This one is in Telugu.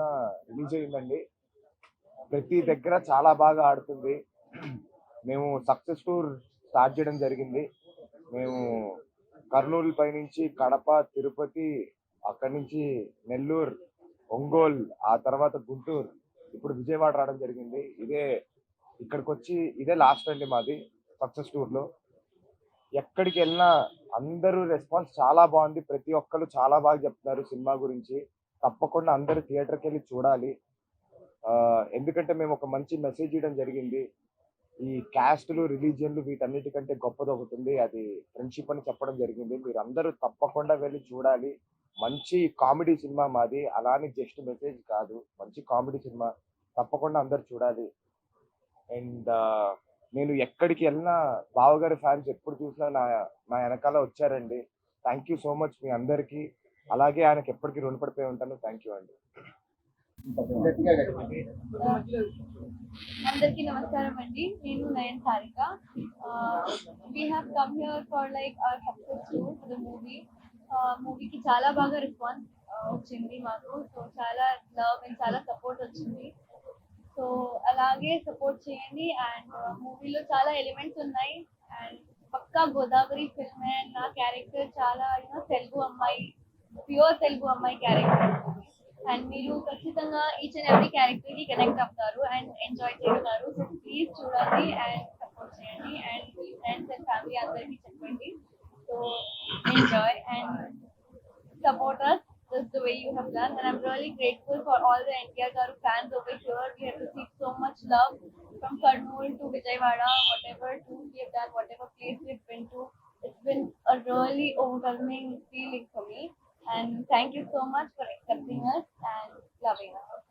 తారీఖున రిలీజ్ అయిందండి. ప్రతి దగ్గర చాలా బాగా ఆడుతుంది. మేము సక్సెస్ టూర్ స్టార్ట్ చేయడం జరిగింది. మేము కర్నూలు పై నుంచి కడప, తిరుపతి, అక్కడి నుంచి నెల్లూరు, ఒంగోలు, ఆ తర్వాత గుంటూరు, ఇప్పుడు విజయవాడ రావడం జరిగింది. ఇదే లాస్ట్ అండి మాది సక్సెస్ టూర్లో. ఎక్కడికి వెళ్ళినా అందరూ రెస్పాన్స్ చాలా బాగుంది. ప్రతి ఒక్కరు చాలా బాగా చెప్తున్నారు సినిమా గురించి. తప్పకుండా అందరూ థియేటర్కి వెళ్ళి చూడాలి. ఎందుకంటే మేము ఒక మంచి మెసేజ్ ఇవ్వడం జరిగింది. ఈ క్యాస్టులు, రిలీజియన్లు వీటన్నిటికంటే గొప్పది ఒకటి ఉంది, అది ఫ్రెండ్షిప్ అని చెప్పడం జరిగింది. మీరు అందరూ తప్పకుండా వెళ్ళి చూడాలి. మంచి కామెడీ సినిమా మాది, అలా అని జస్ట్ మెసేజ్ కాదు, మంచి కామెడీ సినిమా. తప్పకుండా అందరు చూడాలి. అండ్ నేను ఎక్కడికి వెళ్ళినా బావగారి ఫ్యాన్స్ ఎప్పుడు చూసినా నా నా వెనకాల వచ్చారండి. థ్యాంక్ యూ సో మచ్ మీ అందరికీ. అలాగే ఆయనకి ఎప్పటికీ రుణపడిపోయి ఉంటాను. థ్యాంక్ యూ అండి. అందరికీ నమస్కారం అండి. నేను Nayan Sarika. We have come here for like our success tour for the movie. మూవీకి చాలా బాగా రెస్పాన్స్ వచ్చింది మాకు. సో చాలా లవ్ అండ్ చాలా సపోర్ట్ వచ్చింది. సో అలాగే సపోర్ట్ చేయండి. అండ్ మూవీలో చాలా ఎలిమెంట్స్ ఉన్నాయి. అండ్ పక్కా గోదావరి ఫిల్మ్. అండ్ నా క్యారెక్టర్ చాలా తెలుగు అమ్మాయి, ప్యూర్ తెలుగు అమ్మాయి క్యారెక్టర్. అండ్ మీరు ఖచ్చితంగా ఈచ్ అండ్ ఎవ్రీ క్యారెక్టర్ కి కనెక్ట్ అవుతారు అండ్ ఎంజాయ్ చేస్తారు. సో ప్లీజ్ చూడండి అండ్ సపోర్ట్ చేయండి. And me friends and family అందరికీ చెప్పండి. So enjoy and support us just the way you have done. And I'm really grateful for all the NTR Garu fans over here. We have received so much love from Karnool to Vijayawada, whatever tour we have done, whatever place we've been to. It's been a really overwhelming feeling for me. And thank you so much for accepting us and loving us.